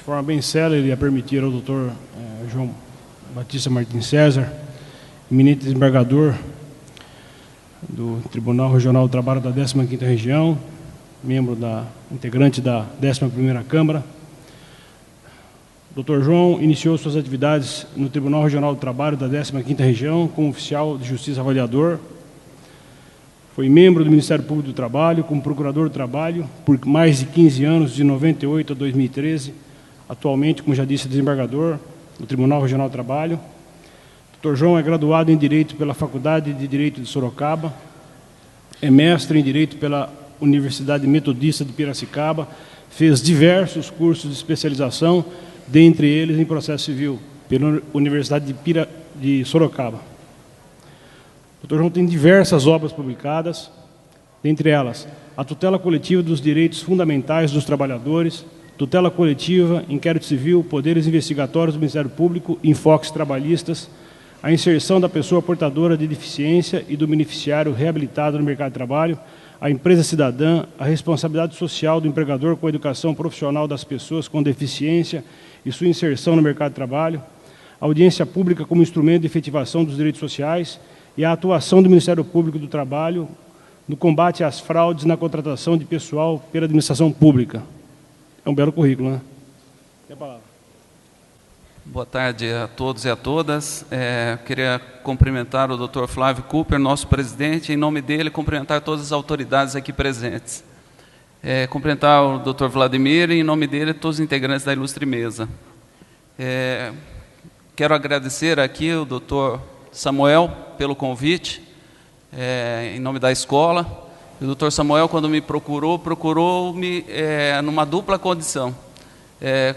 de forma bem célere, a permitir ao doutor João Batista Martins César, eminente desembargador do Tribunal Regional do Trabalho da 15ª Região, integrante da 11ª Câmara. O Dr. João iniciou suas atividades no Tribunal Regional do Trabalho da 15ª Região como oficial de Justiça Avaliador. Foi membro do Ministério Público do Trabalho, como procurador do trabalho, por mais de 15 anos, de 98 a 2013. Atualmente, como já disse, desembargador do Tribunal Regional do Trabalho. O Dr. João é graduado em Direito pela Faculdade de Direito de Sorocaba, é mestre em Direito pela Universidade Metodista de Piracicaba, fez diversos cursos de especialização, dentre eles em Processo Civil, pela Universidade de Sorocaba. O Dr. João tem diversas obras publicadas, dentre elas, a Tutela Coletiva dos Direitos Fundamentais dos Trabalhadores, Tutela Coletiva, Inquérito Civil, Poderes Investigatórios do Ministério Público, Enfoques Trabalhistas, a inserção da pessoa portadora de deficiência e do beneficiário reabilitado no mercado de trabalho, a empresa cidadã, a responsabilidade social do empregador com a educação profissional das pessoas com deficiência e sua inserção no mercado de trabalho, a audiência pública como instrumento de efetivação dos direitos sociais e a atuação do Ministério Público do Trabalho no combate às fraudes na contratação de pessoal pela administração pública. É um belo currículo, né? Tem a palavra. Boa tarde a todos e a todas. Queria cumprimentar o Dr. Flávio Cooper, nosso presidente, em nome dele, cumprimentar todas as autoridades aqui presentes. Cumprimentar o Dr. Vladimir e, em nome dele, todos os integrantes da ilustre mesa. Quero agradecer aqui ao Dr. Samuel pelo convite, em nome da escola. O Dr. Samuel, quando me procurou-me numa dupla condição.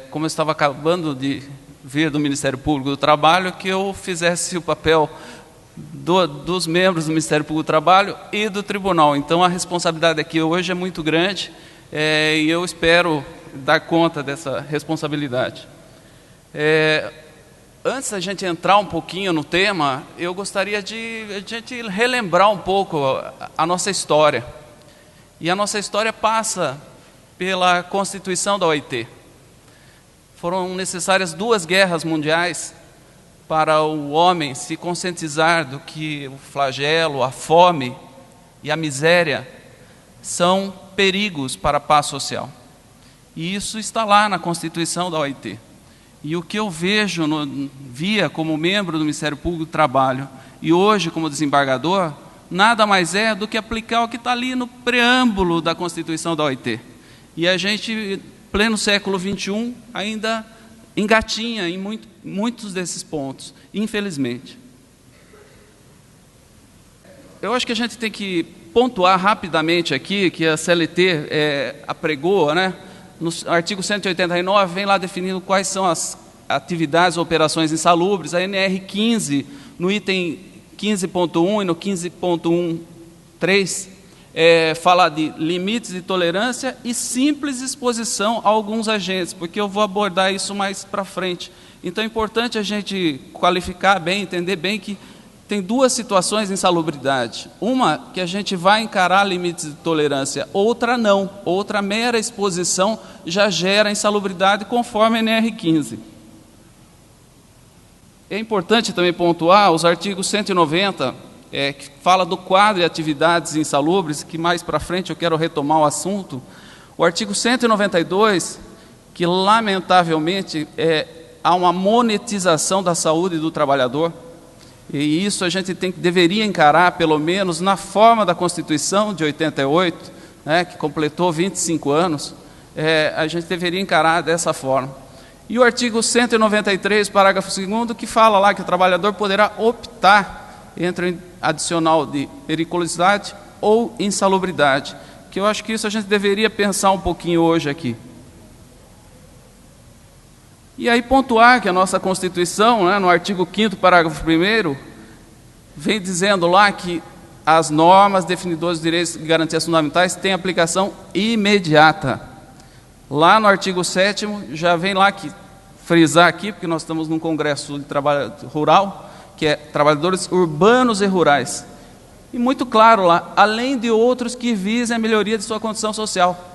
Como eu estava acabando de vir do Ministério Público do Trabalho, que eu fizesse o papel dos membros do Ministério Público do Trabalho e do Tribunal. Então, a responsabilidade aqui hoje é muito grande e eu espero dar conta dessa responsabilidade. Antes da gente entrar um pouquinho no tema, eu gostaria de a gente relembrar um pouco a nossa história. E a nossa história passa pela Constituição da OIT. Foram necessárias 2 guerras mundiais para o homem se conscientizar do que o flagelo, a fome e a miséria são perigos para a paz social. E isso está lá na Constituição da OIT. E o que eu via como membro do Ministério Público do Trabalho e hoje como desembargador, nada mais é do que aplicar o que está ali no preâmbulo da Constituição da OIT. E a gente, pleno século XXI, ainda engatinha em muitos desses pontos, infelizmente. Eu acho que a gente tem que pontuar rapidamente aqui que a CLT apregou, né? No artigo 189, vem lá definindo quais são as atividades ou operações insalubres. A NR15, no item 15.1 e no 15.1.3, fala de limites de tolerância e simples exposição a alguns agentes, porque eu vou abordar isso mais para frente. Então, é importante a gente qualificar bem, entender bem que tem 2 situações de insalubridade. Uma que a gente vai encarar limites de tolerância, outra não. Outra mera exposição já gera insalubridade conforme a NR15. É importante também pontuar os artigos 190, que fala do quadro de atividades insalubres, que mais para frente eu quero retomar o assunto. O artigo 192, que lamentavelmente há uma monetização da saúde do trabalhador. E isso a gente deveria encarar, pelo menos, na forma da Constituição de 88, que completou 25 anos, a gente deveria encarar dessa forma. E o artigo 193, parágrafo 2º, que fala lá que o trabalhador poderá optar entre adicional de periculosidade ou insalubridade, que eu acho que isso a gente deveria pensar um pouquinho hoje aqui. E aí pontuar que a nossa Constituição, no artigo 5º, parágrafo 1º, vem dizendo lá que as normas definidoras de direitos e garantias fundamentais têm aplicação imediata. Lá no artigo 7º, já vem lá que frisar aqui, porque nós estamos num congresso de trabalho rural, que é trabalhadores urbanos e rurais. E muito claro lá, além de outros que visem a melhoria de sua condição social.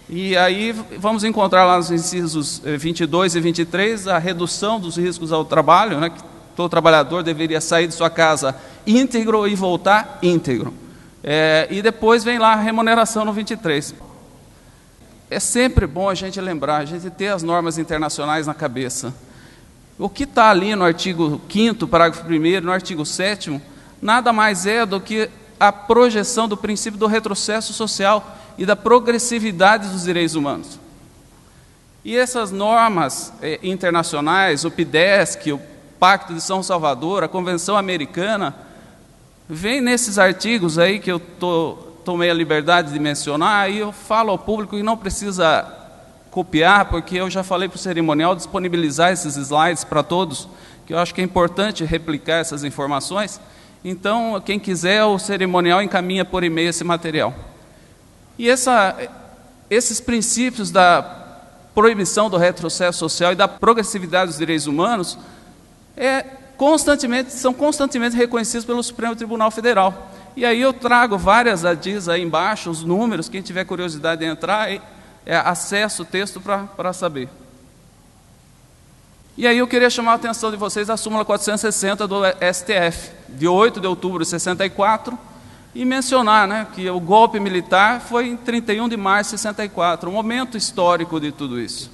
E aí vamos encontrar lá nos incisos 22 e 23 a redução dos riscos ao trabalho, né, que todo trabalhador deveria sair de sua casa íntegro e voltar íntegro. E depois vem lá a remuneração no 23. É sempre bom a gente lembrar, a gente ter as normas internacionais na cabeça. O que está ali no artigo 5º, parágrafo 1º, no artigo 7º, nada mais é do que a projeção do princípio do retrocesso social e da progressividade dos direitos humanos. E essas normas internacionais, o PIDESC, o Pacto de São Salvador, a Convenção Americana, vem nesses artigos aí que eu tomei a liberdade de mencionar, e eu falo ao público que não precisa copiar, porque eu já falei para o cerimonial disponibilizar esses slides para todos, que eu acho que é importante replicar essas informações. Então, quem quiser, o cerimonial encaminha por e-mail esse material. E esses princípios da proibição do retrocesso social e da progressividade dos direitos humanos são constantemente reconhecidos pelo Supremo Tribunal Federal. E aí eu trago várias ADIs aí embaixo, os números, quem tiver curiosidade de entrar, acessa o texto para saber. E aí eu queria chamar a atenção de vocês à súmula 460 do STF, de 8 de outubro de 64, e mencionar, né, que o golpe militar foi em 31 de março de 64, um momento histórico de tudo isso.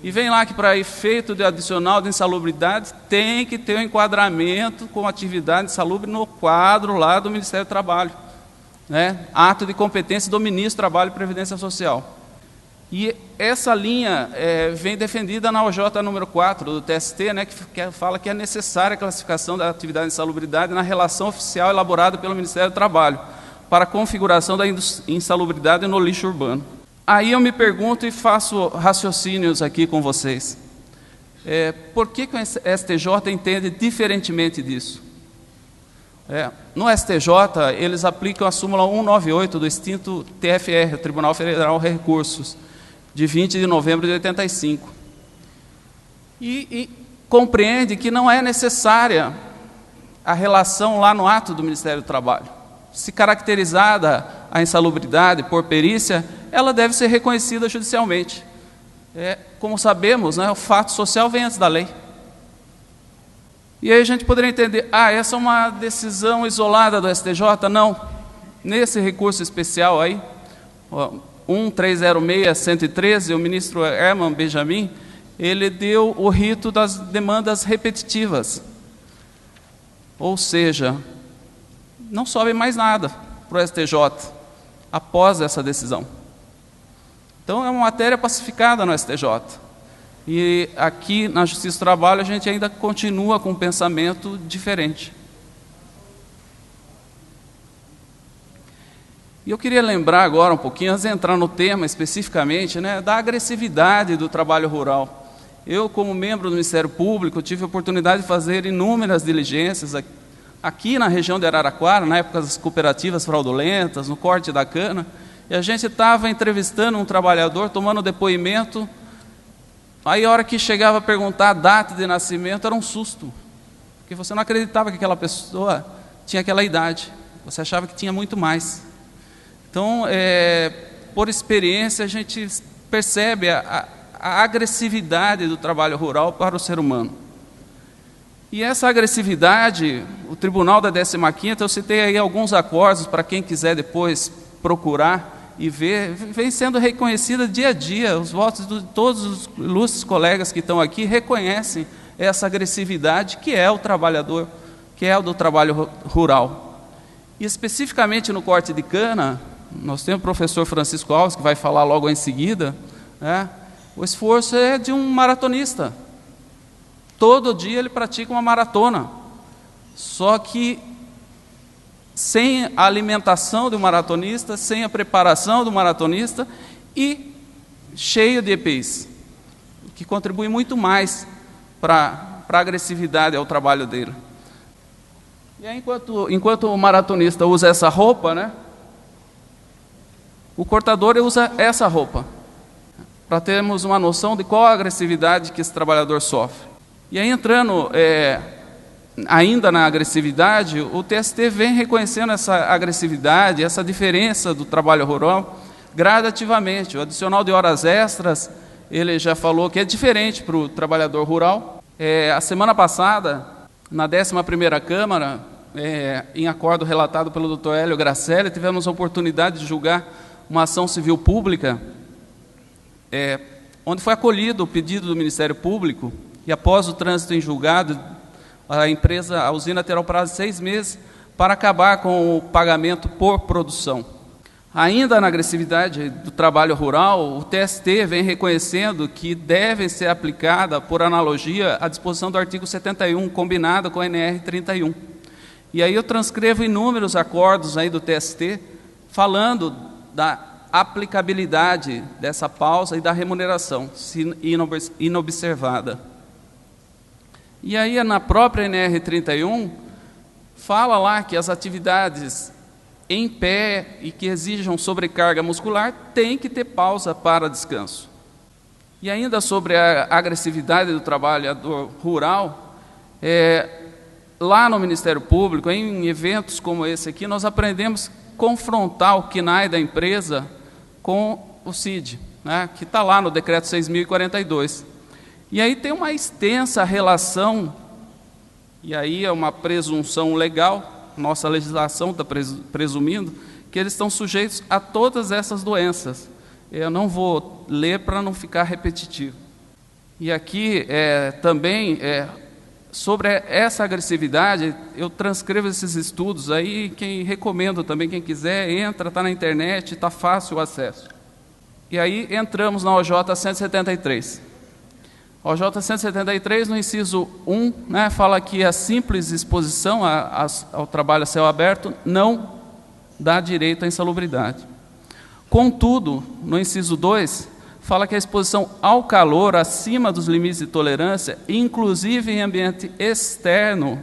E vem lá que, para efeito de adicional de insalubridade, tem que ter um enquadramento com atividade insalubre no quadro lá do Ministério do Trabalho, né? Ato de competência do Ministro do Trabalho e Previdência Social. E essa linha vem defendida na OJ número 4 do TST, né, que fala que é necessária a classificação da atividade de insalubridade na relação oficial elaborada pelo Ministério do Trabalho para a configuração da insalubridade no lixo urbano. Aí eu me pergunto e faço raciocínios aqui com vocês. Por que o STJ entende diferentemente disso? No STJ, eles aplicam a súmula 198 do extinto TFR, Tribunal Federal de Recursos, de 20 de novembro de 85. E compreende que não é necessária a relação lá no ato do Ministério do Trabalho. Se caracterizada a insalubridade por perícia, ela deve ser reconhecida judicialmente. Como sabemos, né, o fato social vem antes da lei. E aí a gente poderia entender, essa é uma decisão isolada do STJ? Não. Nesse recurso especial aí, 1306-113, o ministro Herman Benjamin, ele deu o rito das demandas repetitivas. Ou seja, não sobe mais nada para o STJ após essa decisão. Então, é uma matéria pacificada no STJ. E aqui, na Justiça do Trabalho, a gente ainda continua com um pensamento diferente. E eu queria lembrar agora um pouquinho, antes de entrar no tema especificamente, né, da agressividade do trabalho rural. Eu, como membro do Ministério Público, tive a oportunidade de fazer inúmeras diligências aqui na região de Araraquara, na época das cooperativas fraudulentas, no corte da cana, e a gente estava entrevistando um trabalhador, tomando depoimento, aí a hora que chegava a perguntar a data de nascimento, era um susto, porque você não acreditava que aquela pessoa tinha aquela idade, você achava que tinha muito mais. Então, por experiência, a gente percebe a agressividade do trabalho rural para o ser humano. E essa agressividade, o Tribunal da 15ª, eu citei aí alguns acordos para quem quiser depois procurar e ver, vem sendo reconhecida dia a dia. Os votos de todos os ilustres colegas que estão aqui reconhecem essa agressividade que é o trabalhador, que é o do trabalho rural. E especificamente no corte de cana, nós temos o professor Francisco Alves, que vai falar logo em seguida, né? O esforço é de um maratonista. Todo dia ele pratica uma maratona, só que sem a alimentação do maratonista, sem a preparação do maratonista e cheio de EPIs, que contribui muito mais para a agressividade ao trabalho dele. E aí, enquanto o maratonista usa essa roupa, né, o cortador usa essa roupa, para termos uma noção de qual a agressividade que esse trabalhador sofre. E aí, entrando ainda na agressividade, o TST vem reconhecendo essa agressividade, essa diferença do trabalho rural, gradativamente. O adicional de horas extras, ele já falou que é diferente para o trabalhador rural. A semana passada, na 11ª Câmara, em acordo relatado pelo Dr. Hélio Gracelli, tivemos a oportunidade de julgar uma ação civil pública, onde foi acolhido o pedido do Ministério Público, e após o trânsito em julgado, a usina terá o prazo de 6 meses para acabar com o pagamento por produção. Ainda na agressividade do trabalho rural, o TST vem reconhecendo que deve ser aplicada, por analogia, a disposição do artigo 71, combinada com a NR 31. E aí eu transcrevo inúmeros acordos aí do TST, falando da aplicabilidade dessa pausa e da remuneração, se inobservada. E aí, na própria NR 31, fala lá que as atividades em pé e que exijam sobrecarga muscular têm que ter pausa para descanso. E ainda sobre a agressividade do trabalhador rural, lá no Ministério Público, em eventos como esse aqui, nós aprendemos a confrontar o CNAE da empresa com o CID, né, que está lá no Decreto 6.042. E aí tem uma extensa relação, e aí é uma presunção legal, nossa legislação está presumindo, que eles estão sujeitos a todas essas doenças. Eu não vou ler para não ficar repetitivo. E aqui também, sobre essa agressividade, eu transcrevo esses estudos aí, recomendo também, quem quiser, entra, está na internet, está fácil o acesso. E aí entramos na OJ 173. A OJ 173, no inciso 1, né, fala que a simples exposição ao trabalho a céu aberto não dá direito à insalubridade. Contudo, no inciso 2, fala que a exposição ao calor acima dos limites de tolerância, inclusive em ambiente externo,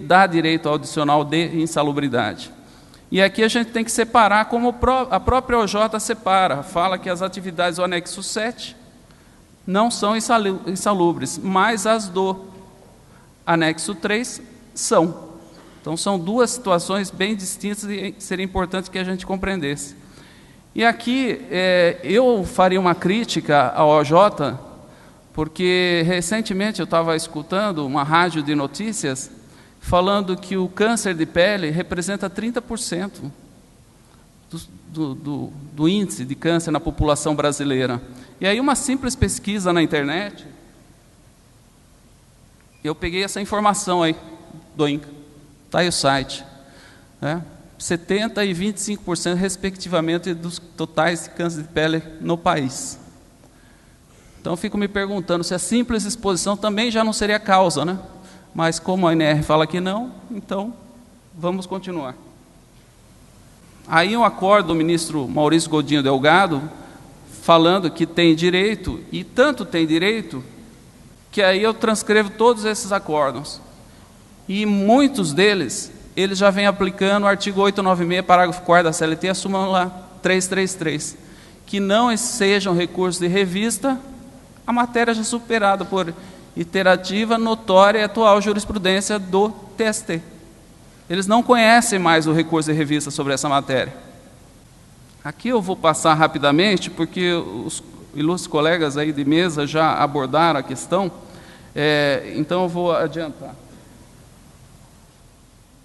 dá direito ao adicional de insalubridade. E aqui a gente tem que separar, como a própria OJ separa, fala que as atividades do anexo 7 não são insalubres, mas as do anexo 3 são. Então, são duas situações bem distintas e seria importante que a gente compreendesse. E aqui, eu faria uma crítica ao OJ, porque recentemente eu estava escutando uma rádio de notícias falando que o câncer de pele representa 30% do índice de câncer na população brasileira. E aí uma simples pesquisa na internet, eu peguei essa informação aí do INCA, está aí o site, 70% e 25% respectivamente dos totais de câncer de pele no país. Então eu fico me perguntando se a simples exposição também já não seria causa, né? Mas como a ANR fala que não, então vamos continuar. Aí um acordo do ministro Maurício Godinho Delgado, falando que tem direito, e tanto tem direito, que aí eu transcrevo todos esses acordos. E muitos deles, eles já vêm aplicando o artigo 896, parágrafo 4º da CLT, a súmula lá 333, que não sejam recursos de revista, a matéria já superada por iterativa, notória e atual jurisprudência do TST. Eles não conhecem mais o recurso de revista sobre essa matéria. Aqui eu vou passar rapidamente, porque os ilustres colegas aí de mesa já abordaram a questão, então eu vou adiantar.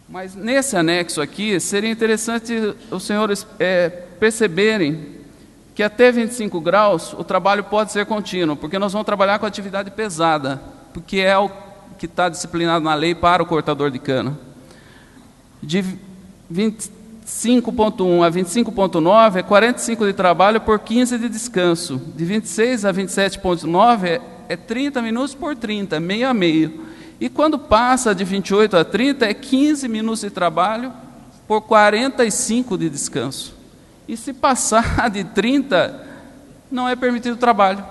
Mas nesse anexo aqui, seria interessante os senhores perceberem que até 25 graus o trabalho pode ser contínuo, porque nós vamos trabalhar com atividade pesada, porque é o que está disciplinado na lei para o cortador de cana. De 25.1 a 25.9 é 45 de trabalho por 15 de descanso. De 26 a 27.9 é 30 minutos por 30, meio a meio. E quando passa de 28 a 30 é 15 minutos de trabalho por 45 de descanso. E se passar de 30, não é permitido trabalho.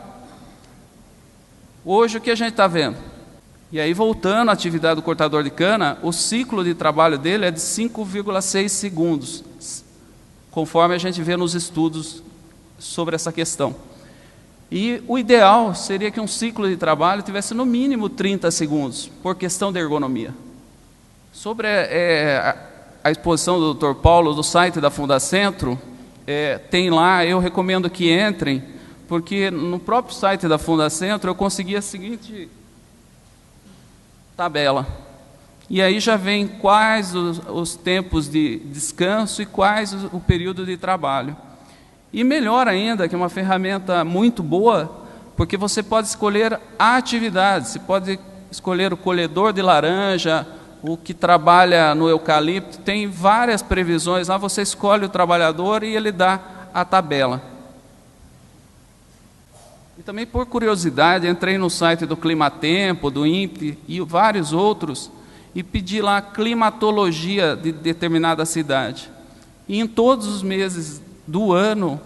Hoje o que a gente está vendo? E aí, voltando à atividade do cortador de cana, o ciclo de trabalho dele é de 5,6 segundos, conforme a gente vê nos estudos sobre essa questão. E o ideal seria que um ciclo de trabalho tivesse no mínimo 30 segundos, por questão de ergonomia. Sobre a a exposição do Dr. Paulo do site da Fundacentro, tem lá, eu recomendo que entrem, porque no próprio site da Fundacentro eu consegui a seguinte tabela. E aí já vem quais os tempos de descanso e quais o período de trabalho. E melhor ainda, que é uma ferramenta muito boa, porque você pode escolher a atividade, você pode escolher o colhedor de laranja, o que trabalha no eucalipto, tem várias previsões, lá você escolhe o trabalhador e ele dá a tabela. E também, por curiosidade, entrei no site do Climatempo, do INPE e vários outros, e pedi lá a climatologia de determinada cidade. E em todos os meses do ano,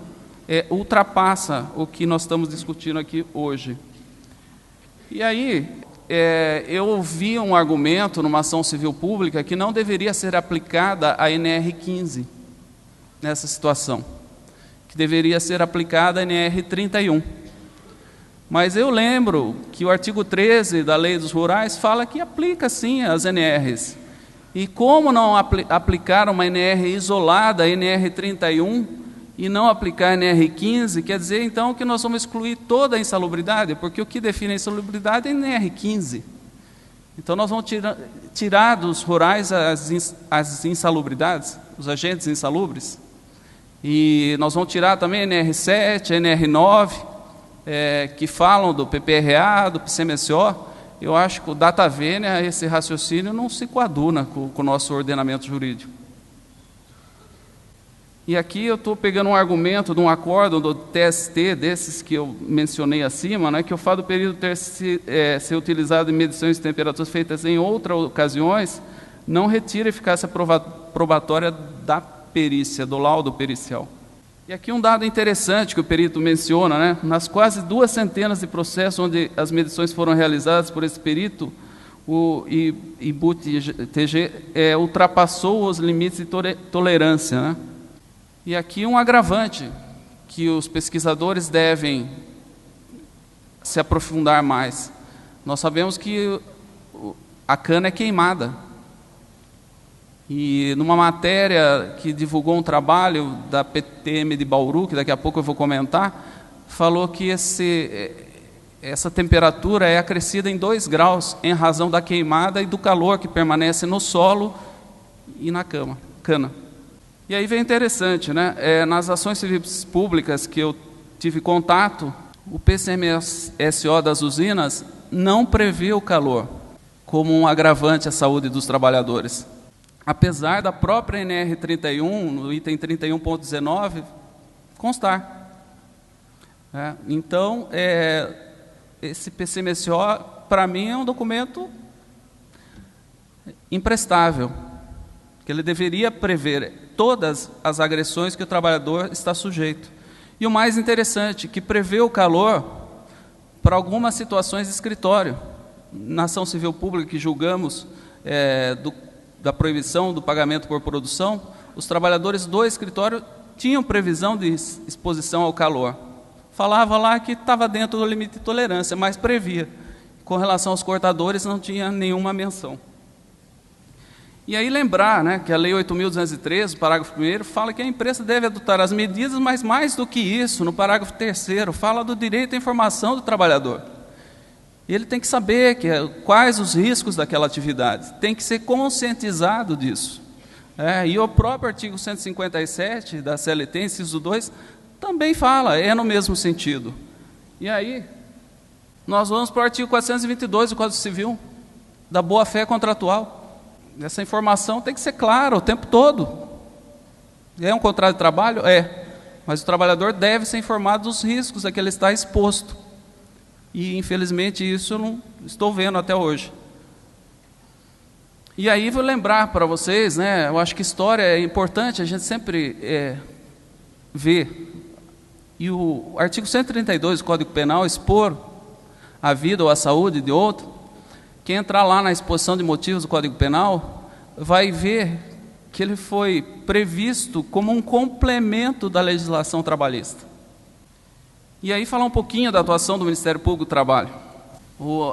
ultrapassa o que nós estamos discutindo aqui hoje. E aí, eu ouvi um argumento numa ação civil pública que não deveria ser aplicada a NR15 nessa situação, que deveria ser aplicada a NR31. Mas eu lembro que o artigo 13 da Lei dos Rurais fala que aplica sim as NRs. E como não aplicar uma NR isolada, a NR31, e não aplicar a NR15, quer dizer então que nós vamos excluir toda a insalubridade, porque o que define a insalubridade é a NR15. Então nós vamos tirar dos rurais as insalubridades, os agentes insalubres, e nós vamos tirar também a NR7, a NR9, que falam do PPRA, do PCMSO. Eu acho que o data vênia, esse raciocínio não se coaduna com o nosso ordenamento jurídico. E aqui eu estou pegando um argumento de um acórdão do TST, desses que eu mencionei acima, né, que o fato do período ter ser utilizado em medições de temperaturas feitas em outras ocasiões, não retira a eficácia probatória da perícia, do laudo pericial. E aqui um dado interessante que o perito menciona, né? Nas quase 200 de processos onde as medições foram realizadas por esse perito, o IBUT-TG ultrapassou os limites de tolerância, né? E aqui um agravante, que os pesquisadores devem se aprofundar mais. Nós sabemos que a cana é queimada. E numa matéria que divulgou um trabalho da PTM de Bauru, que daqui a pouco eu vou comentar, falou que essa temperatura é acrescida em 2 graus em razão da queimada e do calor que permanece no solo e na cana. E aí vem interessante, né? Nas ações civis públicas que eu tive contato, o PCMSO das usinas não prevê o calor como um agravante à saúde dos trabalhadores. Apesar da própria NR31, no item 31.19, constar. Então, esse PCMSO, para mim, é um documento imprestável, que ele deveria prever todas as agressões que o trabalhador está sujeito. E o mais interessante, que prevê o calor para algumas situações de escritório. Na ação civil pública que julgamos da proibição do pagamento por produção, os trabalhadores do escritório tinham previsão de exposição ao calor. Falava lá que estava dentro do limite de tolerância, mas previa. Com relação aos cortadores, não tinha nenhuma menção. E aí lembrar, né, que a Lei 8.213, parágrafo 1º, fala que a empresa deve adotar as medidas, mas mais do que isso, no parágrafo 3º, fala do direito à informação do trabalhador. Ele tem que saber quais os riscos daquela atividade, tem que ser conscientizado disso. E o próprio artigo 157 da CLT, inciso 2, também fala, no mesmo sentido. E aí, nós vamos para o artigo 422 do Código Civil, da boa-fé contratual. Essa informação tem que ser clara o tempo todo. É um contrato de trabalho? Mas o trabalhador deve ser informado dos riscos a que ele está exposto. E, infelizmente, isso eu não estou vendo até hoje. E aí, vou lembrar para vocês, né, eu acho que história é importante, a gente sempre vê. E o artigo 132 do Código Penal, expor a vida ou a saúde de outro, quem entrar lá na exposição de motivos do Código Penal, vai ver que ele foi previsto como um complemento da legislação trabalhista. E aí falar um pouquinho da atuação do Ministério Público do Trabalho.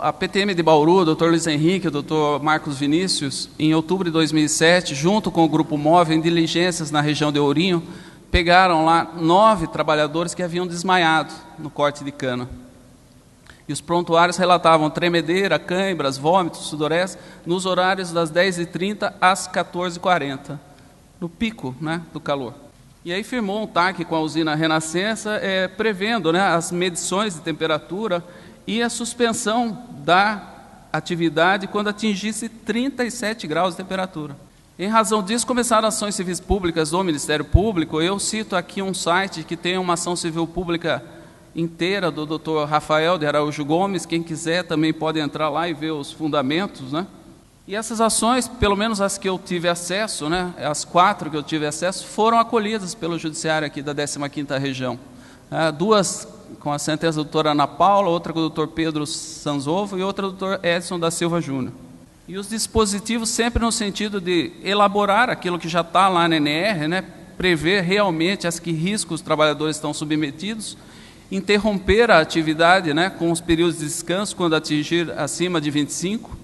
A PTM de Bauru, o doutor Luiz Henrique, o doutor Marcos Vinícius, em outubro de 2007, junto com o Grupo Móvel, em diligências na região de Ourinho, pegaram lá 9 trabalhadores que haviam desmaiado no corte de cana. E os prontuários relatavam tremedeira, cãibras, vômitos, sudorese, nos horários das 10h30 às 14h40, no pico, né, do calor. E aí firmou um TAC com a usina Renascença, prevendo, né, as medições de temperatura e a suspensão da atividade quando atingisse 37 graus de temperatura. Em razão disso, começaram ações civis públicas do Ministério Público. Eu cito aqui um site que tem uma ação civil pública inteira do Dr. Rafael de Araújo Gomes. Quem quiser também pode entrar lá e ver os fundamentos, né? E essas ações, pelo menos as que eu tive acesso, né, as 4 que eu tive acesso, foram acolhidas pelo Judiciário aqui da 15ª Região. 2 com a sentença da doutora Ana Paula, outra com o doutor Pedro Sanzovo e outra do doutor Edson da Silva Júnior. E os dispositivos sempre no sentido de elaborar aquilo que já está lá na NR, né, prever realmente as que riscos os trabalhadores estão submetidos, interromper a atividade, né, com os períodos de descanso quando atingir acima de 25,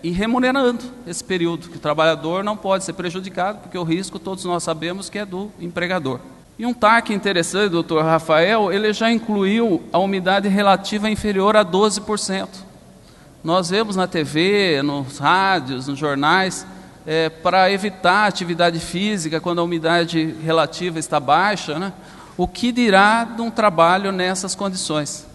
e remunerando esse período, que o trabalhador não pode ser prejudicado, porque o risco todos nós sabemos que é do empregador. E um TAC interessante, doutor Rafael, ele já incluiu a umidade relativa inferior a 12%. Nós vemos na TV, nos rádios, nos jornais, para evitar a atividade física quando a umidade relativa está baixa, né? O que dirá de um trabalho nessas condições?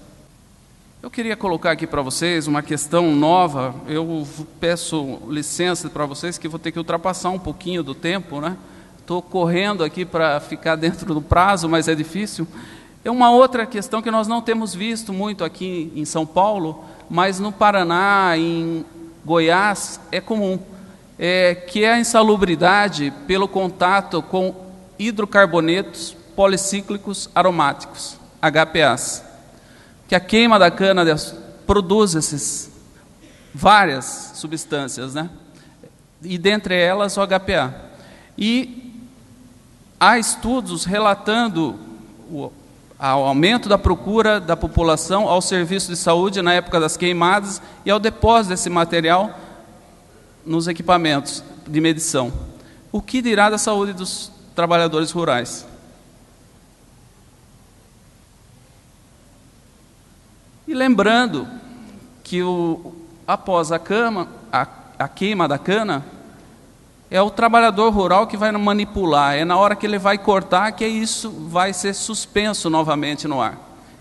Eu queria colocar aqui para vocês uma questão nova. Eu peço licença para vocês que vou ter que ultrapassar um pouquinho do tempo, né? Estou correndo aqui para ficar dentro do prazo, mas é difícil. É uma outra questão que nós não temos visto muito aqui em São Paulo, mas no Paraná, em Goiás, é comum, que é a insalubridade pelo contato com hidrocarbonetos policíclicos aromáticos, HPAs, que a queima da cana produz várias substâncias, né? E dentre elas o HPA. E há estudos relatando o aumento da procura da população ao serviço de saúde na época das queimadas e ao depósito desse material nos equipamentos de medição. O que dirá da saúde dos trabalhadores rurais? E lembrando que após a queima da cana, é o trabalhador rural que vai manipular, é na hora que ele vai cortar que isso vai ser suspenso novamente no ar.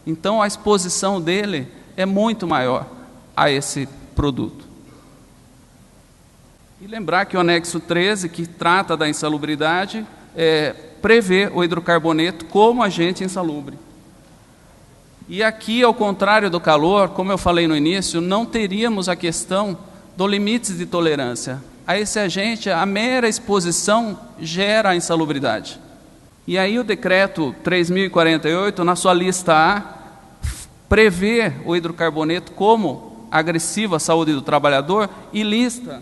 Então a exposição dele é muito maior a esse produto. E lembrar que o anexo 13, que trata da insalubridade, prevê o hidrocarboneto como agente insalubre. E aqui, ao contrário do calor, como eu falei no início, não teríamos a questão do limite de tolerância. A esse agente, a mera exposição gera a insalubridade. E aí o decreto 3.048, na sua lista A, prevê o hidrocarboneto como agressivo à saúde do trabalhador e lista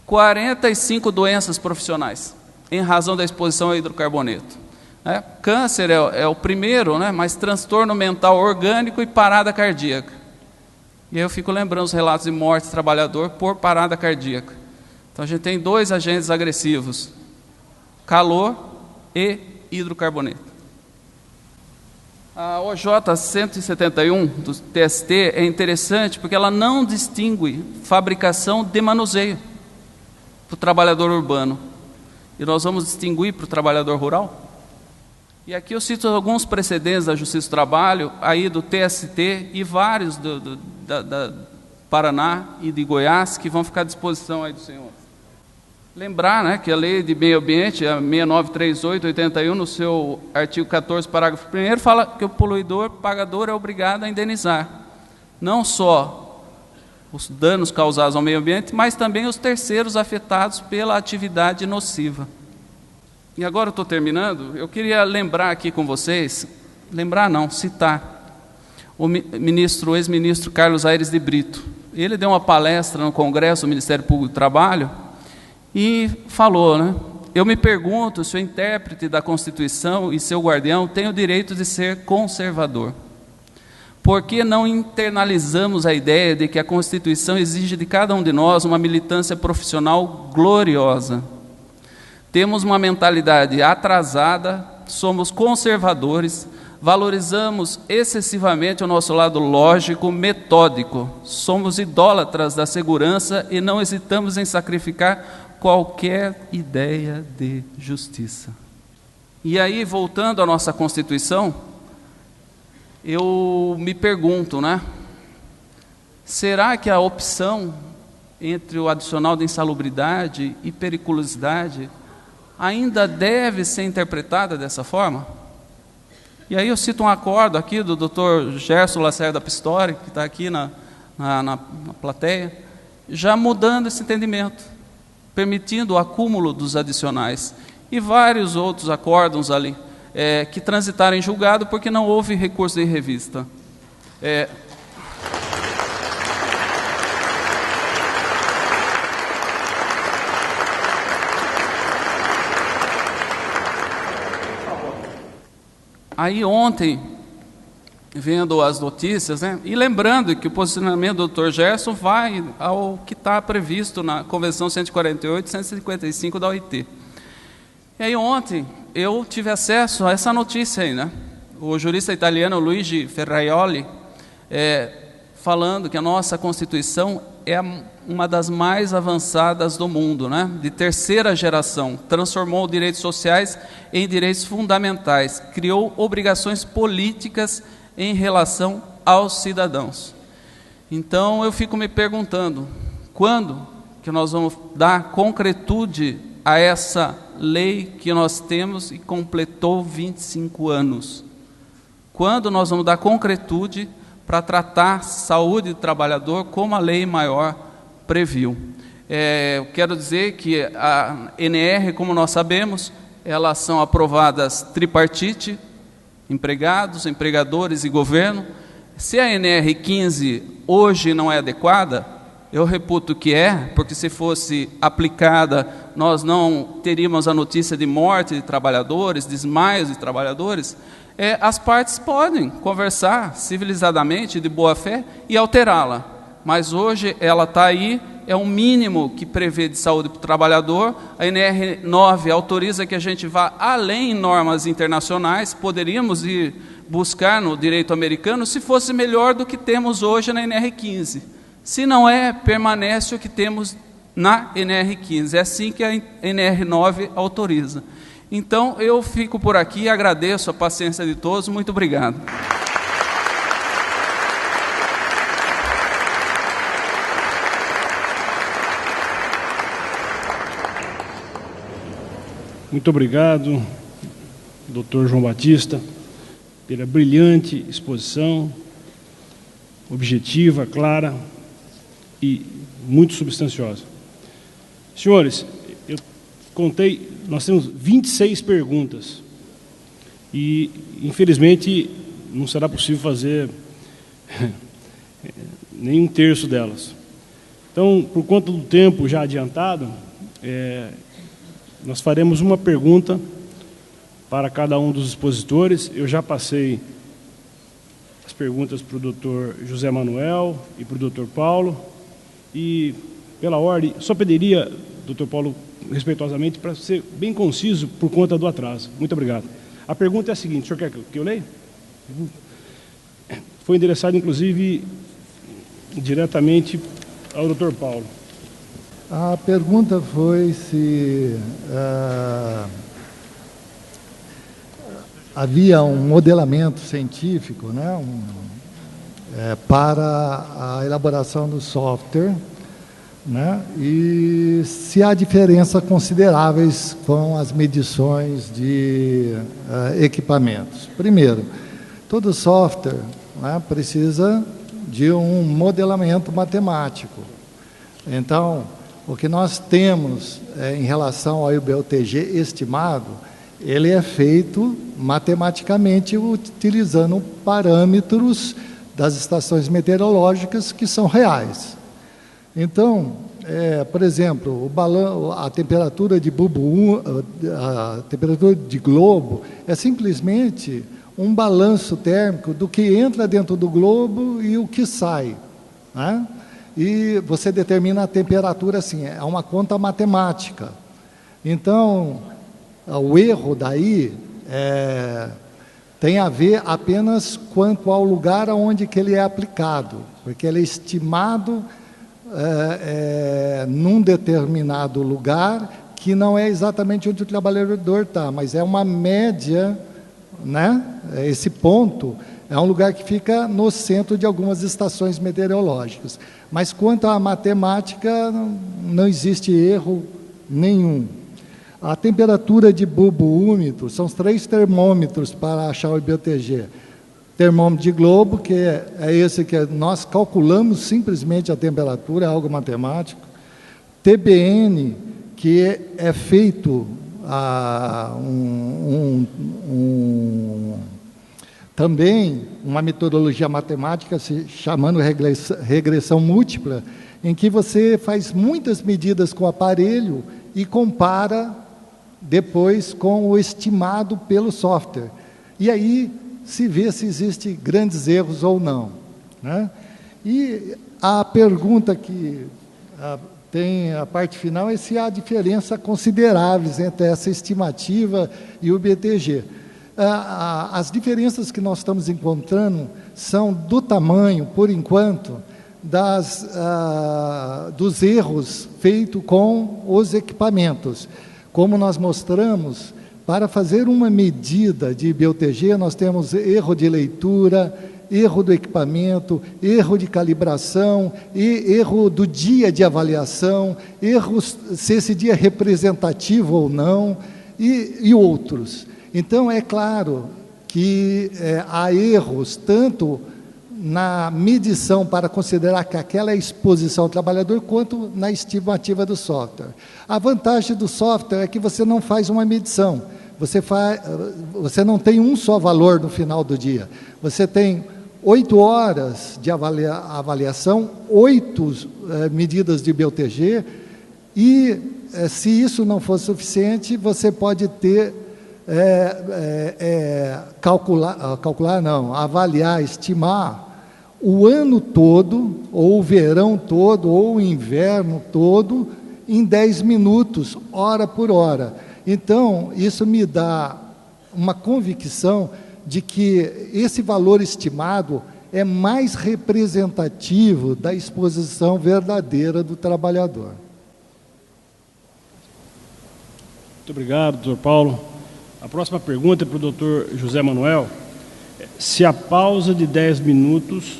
45 doenças profissionais em razão da exposição ao hidrocarboneto. Câncer é o primeiro, né, mas transtorno mental orgânico e parada cardíaca. E aí eu fico lembrando os relatos de morte de trabalhador por parada cardíaca. Então a gente tem 2 agentes agressivos, calor e hidrocarboneto. A OJ 171 do TST é interessante porque ela não distingue fabricação de manuseio para o trabalhador urbano. E nós vamos distinguir para o trabalhador rural? E aqui eu cito alguns precedentes da Justiça do Trabalho, aí do TST e vários da Paraná e de Goiás, que vão ficar à disposição aí do senhor. Lembrar, né, que a Lei de Meio Ambiente, a 6938/81, no seu artigo 14, parágrafo 1º, fala que o pagador é obrigado a indenizar não só os danos causados ao meio ambiente, mas também os terceiros afetados pela atividade nociva. E agora eu estou terminando, eu queria lembrar aqui com vocês, citar o ex-ministro Carlos Aires de Brito. Ele deu uma palestra no Congresso do Ministério Público do Trabalho e falou, né? Eu me pergunto se o intérprete da Constituição e seu guardião tem o direito de ser conservador. Por que não internalizamos a ideia de que a Constituição exige de cada um de nós uma militância profissional gloriosa? Temos uma mentalidade atrasada, somos conservadores, valorizamos excessivamente o nosso lado lógico, metódico, somos idólatras da segurança e não hesitamos em sacrificar qualquer ideia de justiça. E aí, voltando à nossa Constituição, eu me pergunto, né? Será que a opção entre o adicional de insalubridade e periculosidade ainda deve ser interpretada dessa forma? E aí eu cito um acordo aqui do Dr. Gerson Lacerda Pistori, que está aqui na plateia, já mudando esse entendimento, permitindo o acúmulo dos adicionais. E vários outros acórdãos ali, que transitaram em julgado porque não houve recurso de revista. Aí ontem, vendo as notícias, né, e lembrando que o posicionamento do Dr. Gerson vai ao que está previsto na Convenção 148 e 155 da OIT. E aí ontem eu tive acesso a essa notícia aí, né? O jurista italiano Luigi Ferraioli, falando que a nossa Constituição é uma das mais avançadas do mundo, né? De terceira geração, transformou direitos sociais em direitos fundamentais, criou obrigações políticas em relação aos cidadãos. Então eu fico me perguntando, quando que nós vamos dar concretude a essa lei que nós temos e completou 25 anos? Quando nós vamos dar concretude para tratar saúde do trabalhador como a lei maior previu? Eu quero dizer que a NR, como nós sabemos, elas são aprovadas tripartite, empregados, empregadores e governo. Se a NR 15 hoje não é adequada, eu reputo que porque se fosse aplicada, nós não teríamos a notícia de morte de trabalhadores, desmaios de trabalhadores. As partes podem conversar civilizadamente, de boa fé, e alterá-la. Mas hoje ela está aí, é um mínimo que prevê de saúde para o trabalhador. A NR 9 autoriza que a gente vá além em normas internacionais, poderíamos ir buscar no direito americano, se fosse melhor do que temos hoje na NR 15. Se não permanece o que temos na NR 15. É assim que a NR 9 autoriza. Então, eu fico por aqui e agradeço a paciência de todos. Muito obrigado. Muito obrigado, Dr. João Batista, pela brilhante exposição, objetiva, clara e muito substanciosa. Senhores, eu contei, nós temos 26 perguntas e, infelizmente, não será possível fazer nem um terço delas. Então, por conta do tempo já adiantado, nós faremos uma pergunta para cada um dos expositores. Eu já passei as perguntas para o doutor José Manuel e para o doutor Paulo. E, pela ordem, só pediria, doutor Paulo, respeitosamente, para ser bem conciso por conta do atraso. Muito obrigado. A pergunta é a seguinte: o senhor quer que eu leia? Foi endereçado, inclusive, diretamente ao doutor Paulo. A pergunta foi se havia um modelamento científico, né, para a elaboração do software, né, e se há diferenças consideráveis com as medições de equipamentos. Primeiro, todo software, né, precisa de um modelamento matemático. Então, o que nós temos em relação ao IBLTG estimado, ele é feito matematicamente utilizando parâmetros das estações meteorológicas que são reais. Então, por exemplo, a temperatura de bulbo, a temperatura de globo é simplesmente um balanço térmico do que entra dentro do globo e o que sai, né? E você determina a temperatura assim, é uma conta matemática. Então, o erro daí tem a ver apenas quanto ao lugar onde que ele é aplicado, porque ele é estimado num determinado lugar que não é exatamente onde o trabalhador está, mas é uma média, né? Esse ponto é um lugar que fica no centro de algumas estações meteorológicas. Mas quanto à matemática, não existe erro nenhum. A temperatura de bulbo úmido, são os 3 termômetros para achar o IBUTG. Termômetro de globo, que é esse que nós calculamos simplesmente a temperatura, é algo matemático. TBN, que é feito também uma metodologia matemática se chamando regressão múltipla, em que você faz muitas medidas com o aparelho e compara depois com o estimado pelo software. E aí se vê se existem grandes erros ou não, né? E a pergunta que tem a parte final é se há diferença consideráveis entre essa estimativa e o BTG. As diferenças que nós estamos encontrando são do tamanho, por enquanto, dos erros feitos com os equipamentos. Como nós mostramos, para fazer uma medida de BUTG, nós temos erro de leitura, erro do equipamento, erro de calibração, erro do dia de avaliação, erros se esse dia é representativo ou não, e outros. Então, é claro que há erros, tanto na medição para considerar que aquela é a exposição ao trabalhador, quanto na estimativa do software. A vantagem do software é que você não faz uma medição, você não tem um só valor no final do dia, você tem 8 horas de avaliação, 8 medidas de BUTG, e se isso não for suficiente, você pode ter avaliar, estimar o ano todo, ou o verão todo, ou o inverno todo, em 10 minutos, hora por hora. Então, isso me dá uma convicção de que esse valor estimado é mais representativo da exposição verdadeira do trabalhador. Muito obrigado, doutor Paulo. A próxima pergunta é para o doutor José Manuel. Se a pausa de 10 minutos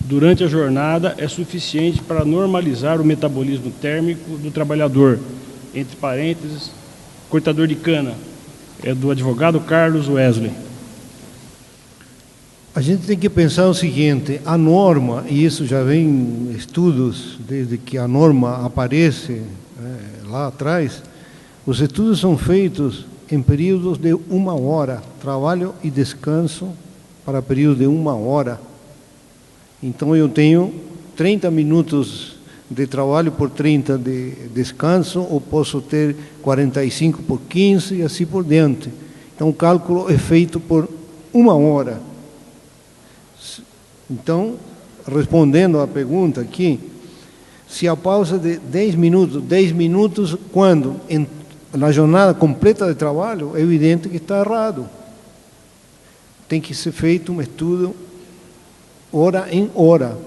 durante a jornada é suficiente para normalizar o metabolismo térmico do trabalhador, entre parênteses, cortador de cana. É do advogado Carlos Wesley. A gente tem que pensar o seguinte, a norma, e isso já vem em estudos, desde que a norma aparece lá atrás, os estudos são feitos em períodos de 1 hora, trabalho e descanso para período de 1 hora. Então, eu tenho 30 minutos de trabalho por 30 de descanso, ou posso ter 45 por 15 e assim por diante. Então, o cálculo é feito por 1 hora. Então, respondendo à pergunta aqui, se a pausa de 10 minutos quando? Na jornada completa de trabalho, é evidente que está errado. Tem que ser feito um estudo hora em hora.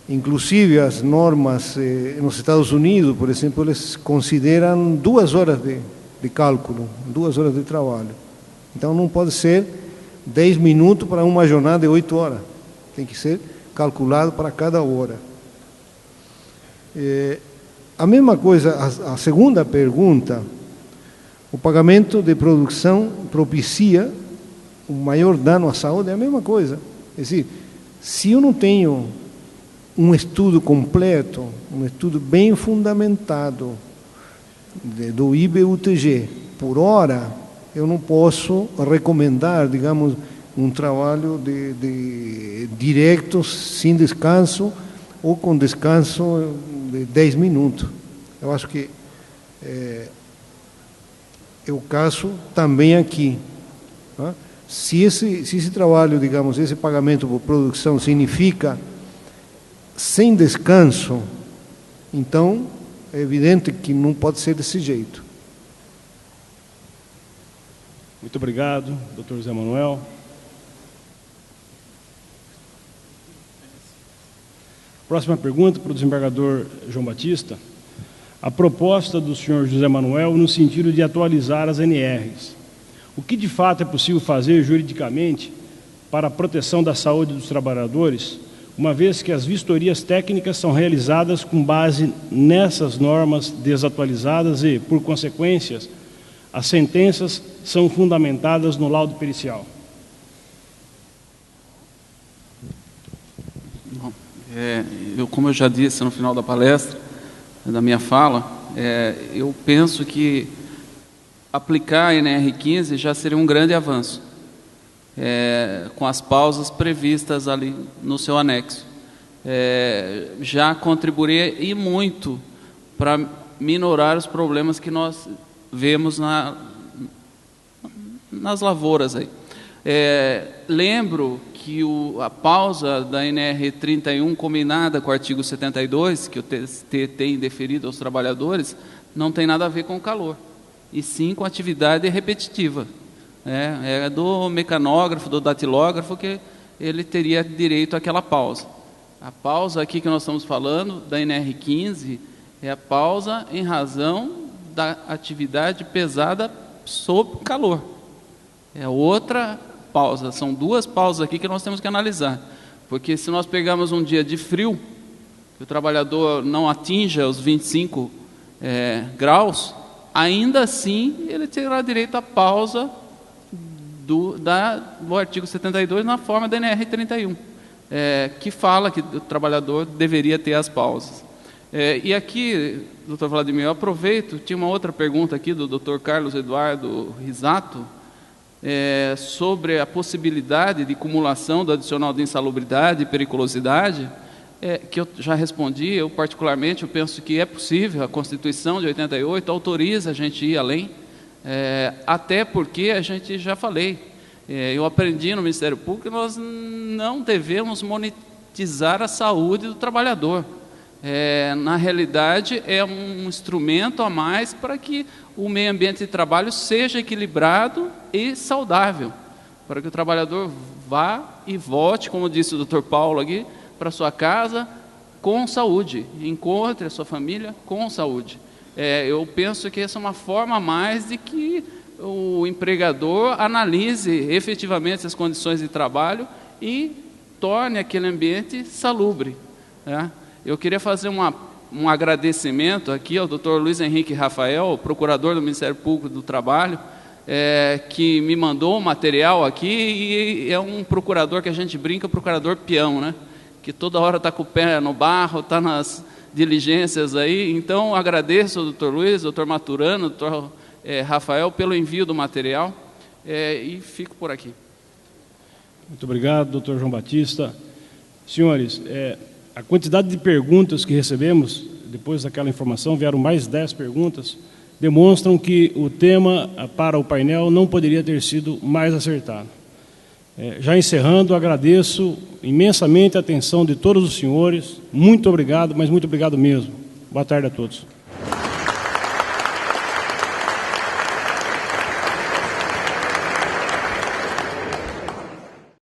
Inclusive, as normas nos Estados Unidos, por exemplo, eles consideram 2 horas de cálculo, 2 horas de trabalho. Então, não pode ser 10 minutos para uma jornada de 8 horas. Tem que ser calculado para cada hora. A mesma coisa, a segunda pergunta, o pagamento de produção propicia um maior dano à saúde, é a mesma coisa. É dizer, se eu não tenho um estudo completo, um estudo bem fundamentado do IBUTG por hora, eu não posso recomendar, digamos, um trabalho de direto, sem descanso, ou com descanso de 10 minutos. Eu acho que é o caso também aqui. Tá? Se esse trabalho, digamos, esse pagamento por produção significa sem descanso, então é evidente que não pode ser desse jeito. Muito obrigado, doutor José Manuel. Próxima pergunta para o desembargador João Batista. A proposta do senhor José Manuel no sentido de atualizar as NRs. O que de fato é possível fazer juridicamente para a proteção da saúde dos trabalhadores, uma vez que as vistorias técnicas são realizadas com base nessas normas desatualizadas e, por consequências, as sentenças são fundamentadas no laudo pericial? Como eu já disse no final da palestra, da minha fala, eu penso que aplicar a NR15 já seria um grande avanço, com as pausas previstas ali no seu anexo. Já contribuiria e muito para minorar os problemas que nós vemos nas lavouras aí. Lembro que a pausa da NR31 combinada com o artigo 72, que o TST tem deferido aos trabalhadores, não tem nada a ver com o calor, e sim com atividade repetitiva. É do mecanógrafo, do datilógrafo, que ele teria direito àquela pausa. A pausa aqui que nós estamos falando, da NR15, é a pausa em razão da atividade pesada sob calor. É outra pausa, são duas pausas aqui que nós temos que analisar. Porque se nós pegarmos um dia de frio, que o trabalhador não atinja os 25 graus, ainda assim ele terá direito à pausa do artigo 72 na forma da NR31, que fala que o trabalhador deveria ter as pausas. E aqui, doutor Vladimir, eu aproveito, tinha uma outra pergunta aqui do doutor Carlos Eduardo Risato, sobre a possibilidade de cumulação do adicional de insalubridade e periculosidade, que eu já respondi. Eu particularmente penso que é possível. A Constituição de 88 autoriza a gente ir além, até porque a gente já falei, eu aprendi no Ministério Público que nós não devemos monetizar a saúde do trabalhador. Na realidade, é um instrumento a mais para que o meio ambiente de trabalho seja equilibrado e saudável, para que o trabalhador vá e volte, como disse o Dr. Paulo aqui, para sua casa com saúde, encontre a sua família com saúde. Eu penso que essa é uma forma a mais de que o empregador analise efetivamente as condições de trabalho e torne aquele ambiente salubre. Eu queria fazer um agradecimento aqui ao Dr. Luiz Henrique Rafael, procurador do Ministério Público do Trabalho, que me mandou o material aqui, e é um procurador que a gente brinca, procurador peão, né? Que toda hora está com o pé no barro, está nas diligências aí. Então, agradeço ao Dr. Luiz, ao Dr. Maturano, ao Dr. Rafael, pelo envio do material, e fico por aqui. Muito obrigado, Dr. João Batista. Senhores, a quantidade de perguntas que recebemos, depois daquela informação, vieram mais 10 perguntas, demonstram que o tema para o painel não poderia ter sido mais acertado. Já encerrando, agradeço imensamente a atenção de todos os senhores. Muito obrigado, mas muito obrigado mesmo. Boa tarde a todos.